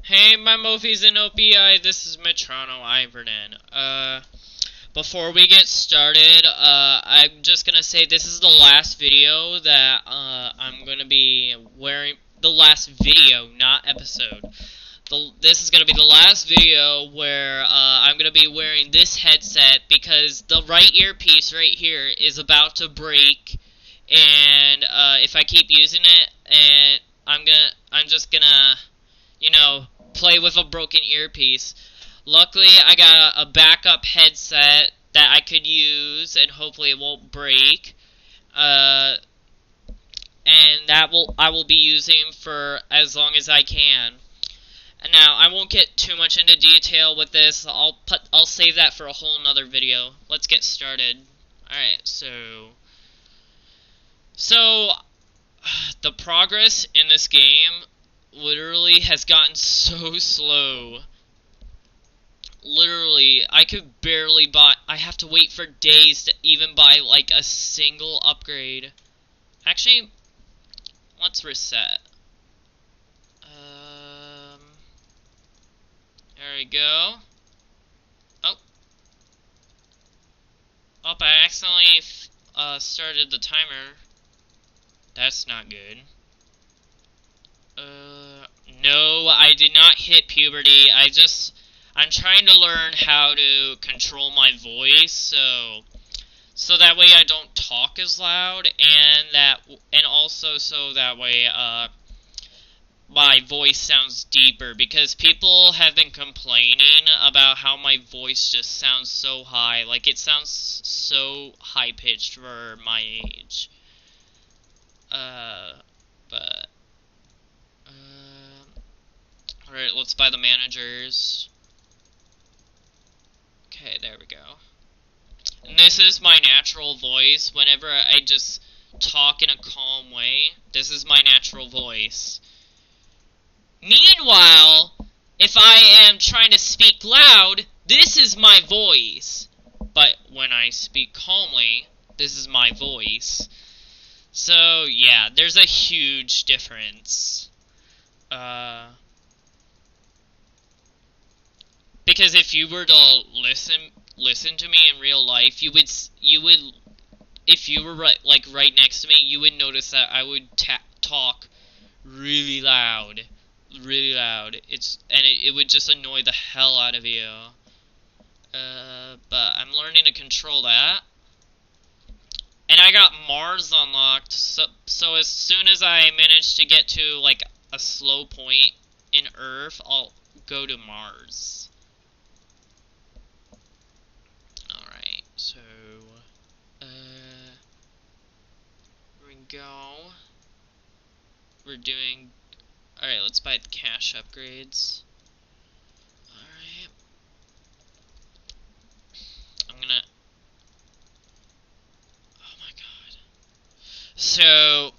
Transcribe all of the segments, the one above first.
Hey, my Mofies and OPI, this is Metrono Ivernan. Before we get started, I'm just gonna say this is the last video that, I'm gonna be wearing, the last video, not episode. This is gonna be the last video where, I'm gonna be wearing this headset because the right earpiece right here is about to break, and, if I keep using it, and I'm just gonna, play with a broken earpiece. Luckily, I got a backup headset that I could use, and hopefully it won't break. And I will be using for as long as I can. And now, I won't get too much into detail with this. I'll save that for a whole nother video. Let's get started. Alright, so the progress in this game literally has gotten so slow. Literally, I could barely buy. I have to wait for days to even buy like a single upgrade. Actually, let's reset. There we go. Oh, I accidentally started the timer. That's not good. No, I did not hit puberty. I'm trying to learn how to control my voice, so that way I don't talk as loud, and also so that way, my voice sounds deeper, because people have been complaining about how my voice just sounds so high, like it sounds so high-pitched for my age. But alright, let's buy the managers. Okay, there we go. And this is my natural voice. Whenever I just talk in a calm way, this is my natural voice. Meanwhile, if I am trying to speak loud, this is my voice. But when I speak calmly, this is my voice. So, yeah, there's a huge difference. Because if you were to listen to me in real life, you would, if you were right next to me, you would notice that I would talk really loud. It would just annoy the hell out of you. But I'm learning to control that. And I got Mars unlocked, so as soon as I manage to get to, like, a slow point in Earth, I'll go to Mars. Alright, so, here we go. We're doing, alright, let's buy the cash upgrades. Alright. I'm gonna, oh my god. So,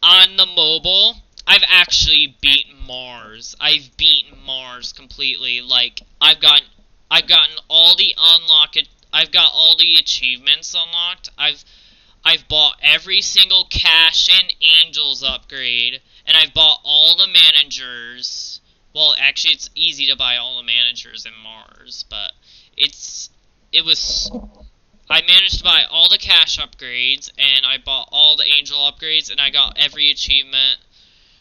on the mobile, I've actually beaten Mars. I've beaten Mars completely. Like, I've gotten all the I've got all the achievements unlocked. I've bought every single Cash and Angels upgrade, and I've bought all the managers. Well, actually, it's easy to buy all the managers in Mars, but I managed to buy all the cash upgrades, and I bought all the angel upgrades, and I got every achievement.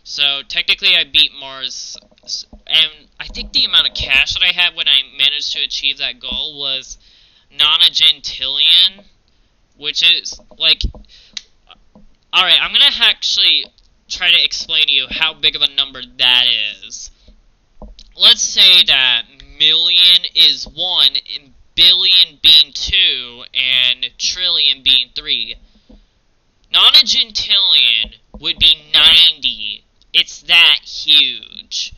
So, technically, I beat Mars, and I think the amount of cash that I had when I managed to achieve that goal was nonagentillion, which is, like, alright, I'm gonna actually try to explain to you how big of a number that is. Let's say that million is 1, and billion being 2, and trillion being 3. Nonagentillion would be 90. It's that huge.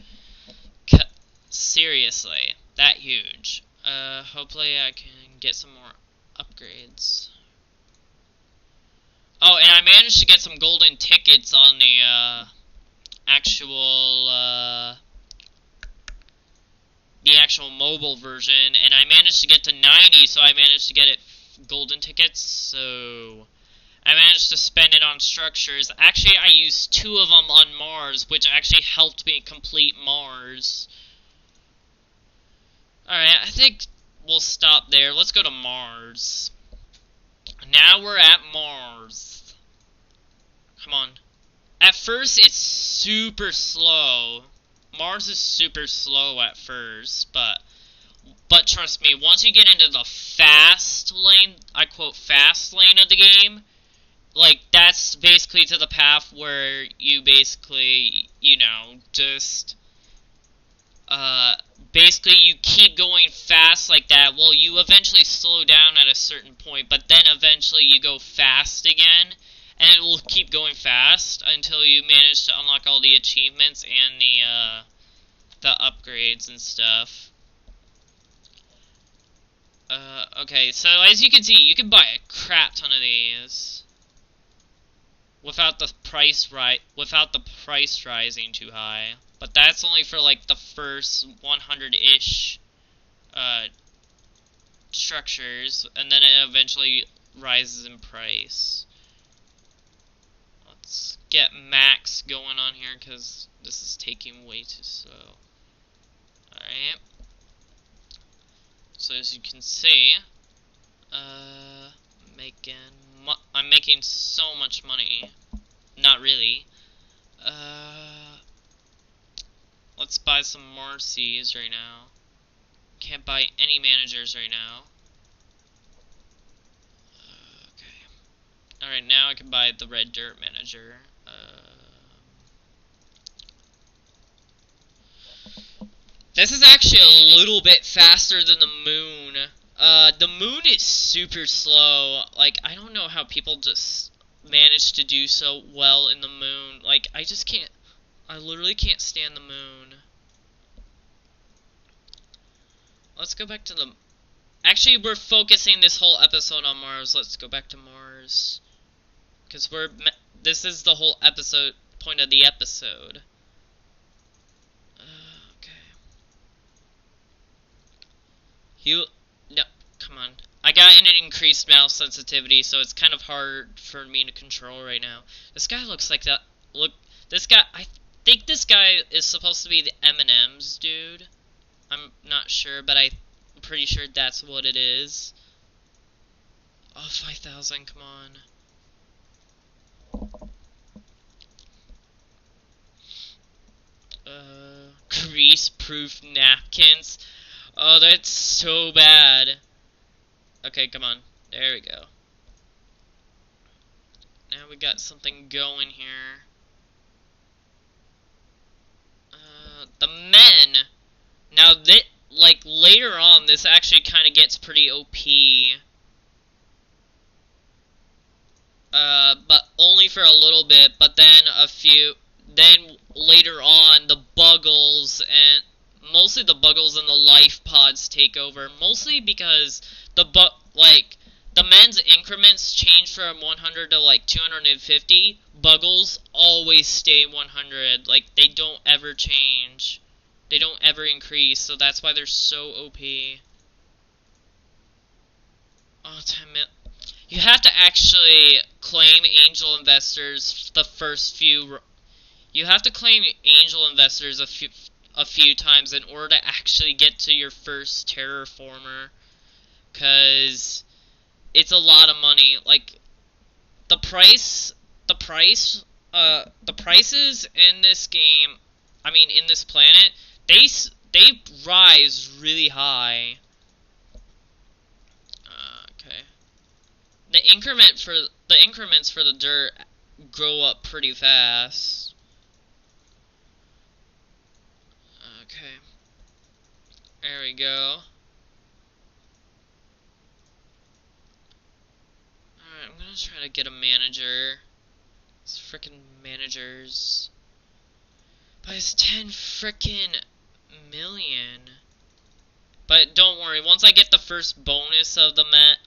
Seriously, that huge. Hopefully I can get some more upgrades. Oh, and I managed to get some golden tickets on the, actual mobile version, and I managed to get to 90, so I managed to get it golden tickets, so I managed to spend it on structures. Actually, I used 2 of them on Mars, which actually helped me complete Mars. Alright, I think we'll stop there. Let's go to Mars. Now we're at Mars. Come on. At first, it's super slow. Mars is super slow at first, but trust me, once you get into the fast lane, I quote fast lane of the game, like, that's basically to the path where you basically, you know, just, basically you keep going fast like that. Well, you eventually slow down at a certain point, but then eventually you go fast again, and it will keep going fast until you manage to unlock all the achievements and the upgrades and stuff. Okay, so as you can see, you can buy a crap ton of these without the price rising too high. But that's only for like the first 100-ish structures, and then it eventually rises in price. Let's get max going on here because this is taking way too slow. Alright. So as you can see, I'm making so much money. Not really. Let's buy some more C's right now. Can't buy any managers right now. Okay. Alright, now I can buy the red dirt manager. This is actually a little bit faster than the moon. The moon is super slow. Like, I don't know how people just manage to do so well in the moon. Like, I just can't. I literally can't stand the moon. Let's go back to the... Actually, we're focusing this whole episode on Mars. Let's go back to Mars. Because this is the whole episode, point of the episode. No, come on. I got an increased mouse sensitivity, so it's kind of hard for me to control right now. This guy looks like that. Look, this guy, I think this guy is supposed to be the M&M's dude. I'm not sure, but I'm pretty sure that's what it is. Oh, 5,000, come on. Grease-proof napkins. Oh, that's so bad. Okay, come on. There we go. Now we got something going here. The men. Now, like, later on, this actually kind of gets pretty OP. But only for a little bit, but then then later on, the Buggles and... Mostly the Buggles and the Life Pods take over. Mostly because the men's increments change from 100 to like 250. Buggles always stay 100. Like, they don't ever change. They don't ever increase. So that's why they're so OP. Oh, 10 mil. You have to actually claim angel investors the first few. You have to claim angel investors a few times in order to actually get to your first terraformer, because it's a lot of money. Like, the prices in this game, I mean in this planet, they rise really high. Okay. The increments for the dirt grow up pretty fast. Okay. There we go. Alright, I'm gonna try to get a manager. It's frickin' managers. But it's 10 frickin' million. But don't worry, once I get the first bonus of the men,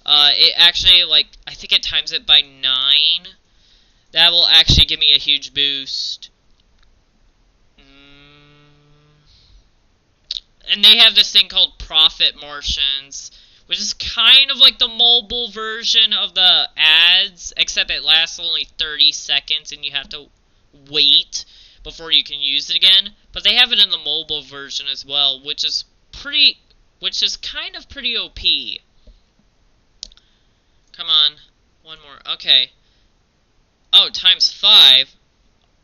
it actually, like, I think it times it by 9. That will actually give me a huge boost. And they have this thing called Profit Martians, which is kind of like the mobile version of the ads, except it lasts only 30 seconds and you have to wait before you can use it again. But they have it in the mobile version as well, which is kind of pretty OP. Come on, one more. Okay. Oh, times 5.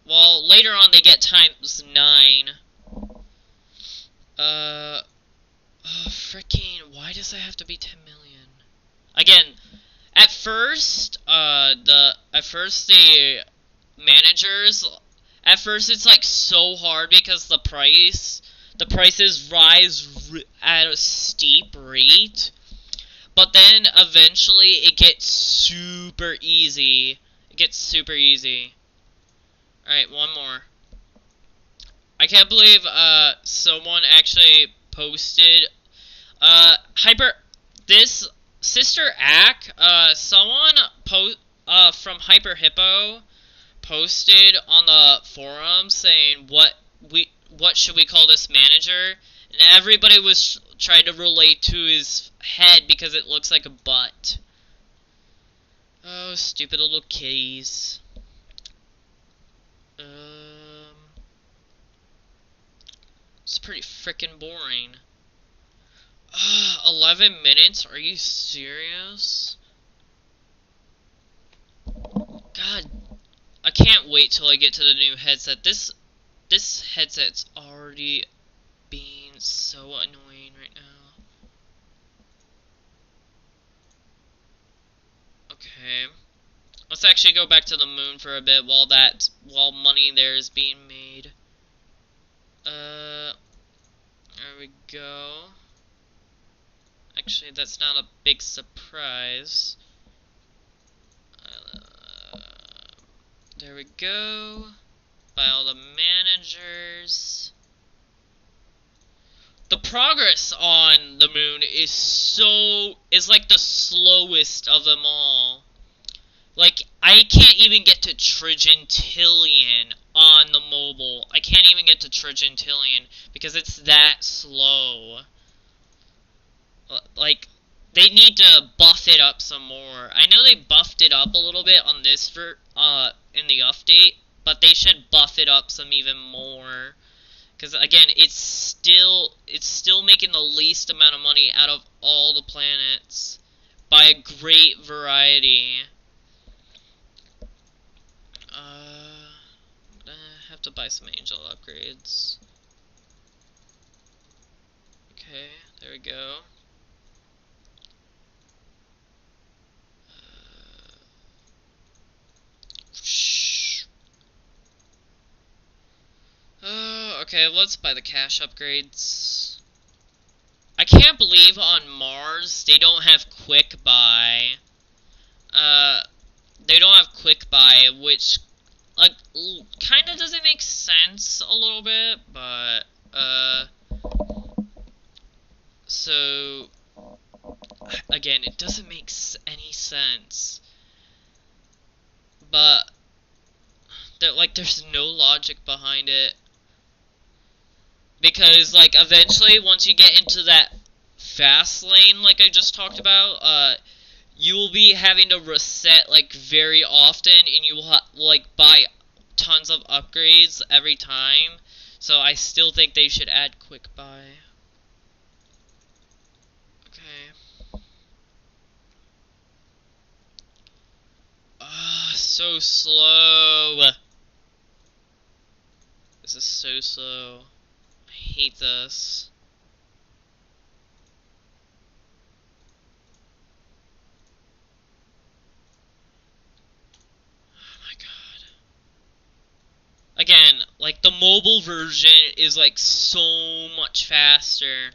Well, later on they get times 9. Oh, freaking, why does it have to be 10 million? Again, at first the managers, at first it's like so hard because the prices rise at a steep rate, but then eventually it gets super easy. It gets super easy. Alright, one more. I can't believe someone actually posted this Sister Ack, someone from Hyper Hippo posted on the forum saying what should we call this manager, and everybody was trying to relate to his head because it looks like a butt. Oh, stupid little kitties. It's pretty frickin' boring. 11 minutes? Are you serious? God, I can't wait till I get to the new headset. This headset's already being so annoying right now. Okay. Let's actually go back to the moon for a bit while money there is being made. There we go. Actually, that's not a big surprise. There we go. By all the managers. The progress on the moon is like the slowest of them all. Like, I can't even get to trigintillion on the mobile. I can't even get to trigintillion because it's that slow. Like, they need to buff it up some more. I know they buffed it up a little bit on this in the update, but they should buff it up some even more. Because again, it's still making the least amount of money out of all the planets by a great variety. I'm gonna have to buy some angel upgrades. Okay, there we go. Okay, let's buy the cash upgrades. I can't believe on Mars they don't have quick buy. They don't have quick buy, which kind of doesn't make sense a little bit, but so again, it doesn't make any sense. But there's no logic behind it. Because, like, eventually, once you get into that fast lane, like I just talked about, you will be having to reset, like, very often, and you will, like, buy tons of upgrades every time. So I still think they should add quick buy. Okay. So slow. This is so slow. I hate this. Oh my god. Again, like, the mobile version is, like, so much faster.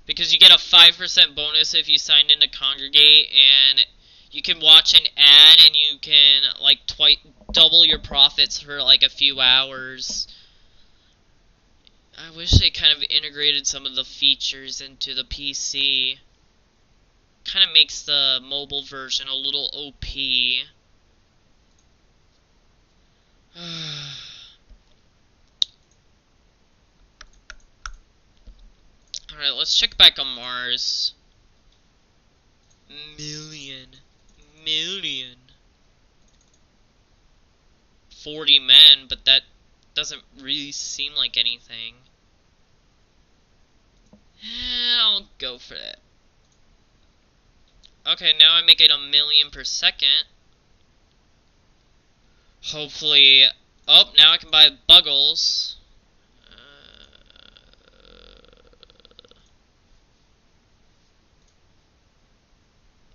Because you get a 5% bonus if you signed in to Congregate, and you can watch an ad, and you can, like, double your profits for, like, a few hours. I wish they kind of integrated some of the features into the PC. Kind of makes the mobile version a little OP. Alright, let's check back on Mars. million. 40 men, but that doesn't really seem like anything. I'll go for it. Okay, now I make it 1,000,000 per second. Hopefully... Oh, now I can buy Buggles.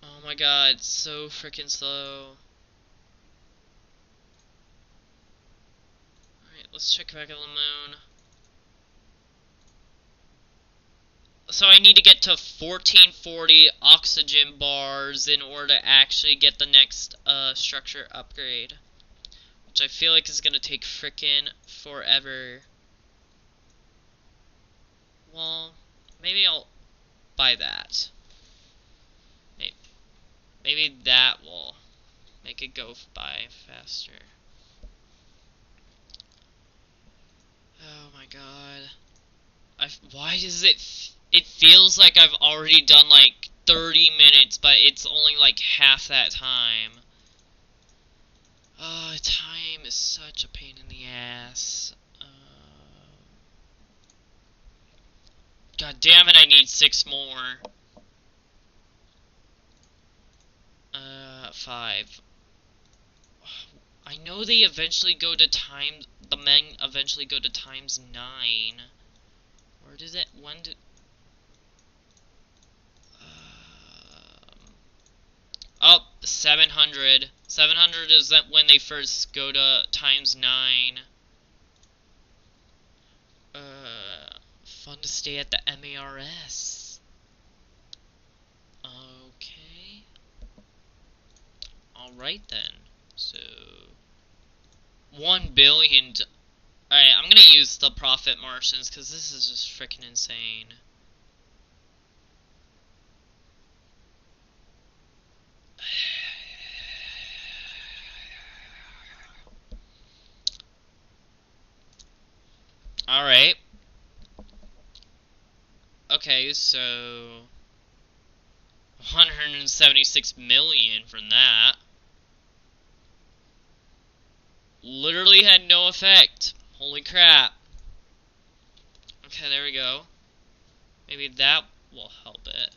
Oh my god, it's so freaking slow. Alright, let's check back on the moon. So I need to get to 1440 oxygen bars in order to actually get the next structure upgrade. Which I feel like is gonna take frickin' forever. Well, maybe I'll buy that. Maybe that will make it go by faster. Oh my god. Why does it feels like I've already done like 30 minutes, but it's only like half that time. Time is such a pain in the ass. God damn it, I need 6 more. 5. I know they eventually go to the men eventually go to times 9. Or does it, when did... Oh, 700. 700 is that when they first go to times 9. Fun to stay at the MARS. Okay. Alright then. So... 1 billion... Alright, I'm gonna use the Profit Martians, because this is just freaking insane. Alright. Okay, so... 176 million from that. Literally had no effect. Holy crap. Okay, there we go. Maybe that will help it.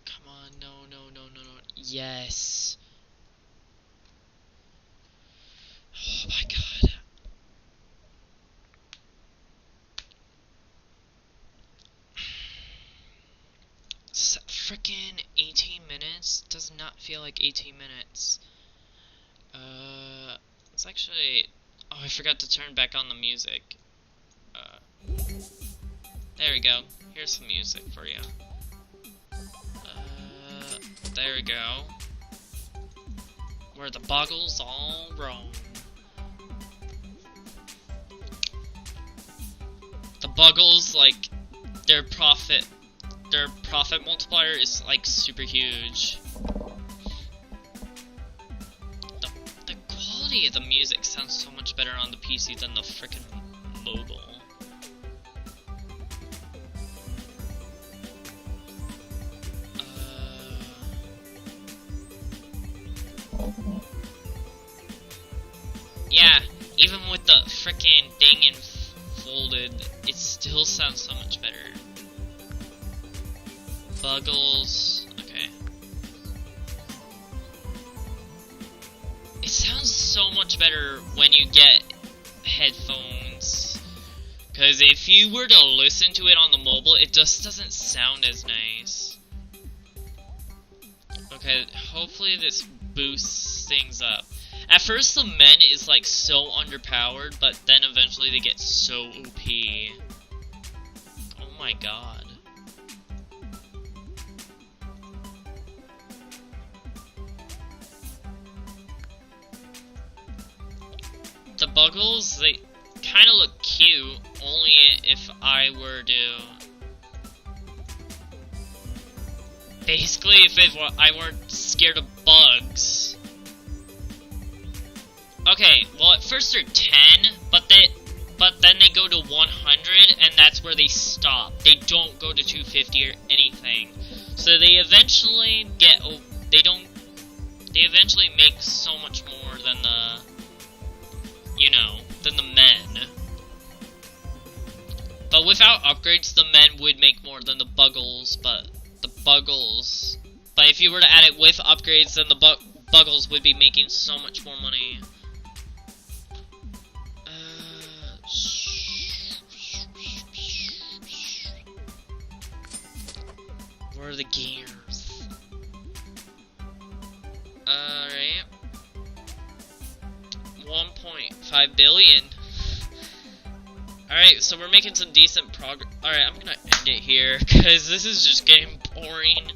Come on, no. Yes. Oh my god. Frickin' 18 minutes? Does not feel like 18 minutes. It's actually... Oh, I forgot to turn back on the music. There we go. Here's some music for you. There we go. Where the Buggles all roam. The Buggles, like, their profit multiplier is, like, super huge. The quality of the music sounds so much better on the PC than the frickin' mobile. Yeah, even with the frickin' thing folded, it still sounds so much better. Buggles, okay. It sounds so much better when you get headphones. Because if you were to listen to it on the mobile, it just doesn't sound as nice. Okay, hopefully this boosts things up. At first the men is like so underpowered, but then eventually they get so OP. Oh my god. The Buggles, they kind of look cute, only if I were to... Basically, if I weren't scared of bugs. Okay, well at first they're 10, but then they go to 100, and that's where they stop. They don't go to 250 or anything. So they eventually get, they eventually make so much more than the, than the men. But without upgrades, the men would make more than the Buggles, but if you were to add it with upgrades, then the Buggles would be making so much more money. Where are the gears? Alright. 1.5 billion. Alright, so we're making some decent progress. Alright, I'm gonna end it here, because this is just getting boring.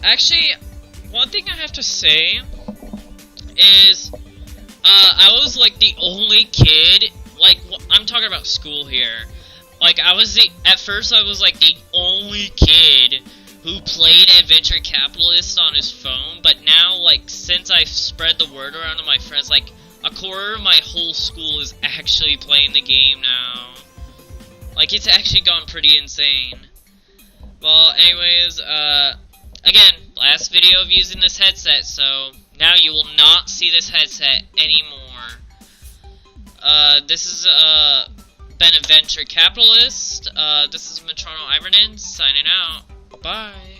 Actually, one thing I have to say is, I was, like, the only kid, like, I'm talking about school here. Like, at first I was, like, the only kid who played AdVenture Capitalist on his phone, but now, like, since I've spread the word around to my friends, like, a quarter of my whole school is actually playing the game now. Like, it's actually gone pretty insane. Well, anyways, again, last video of using this headset, so now you will not see this headset anymore. This is, been AdVenture Capitalist. This is Metrono Ivernan, signing out. Bye.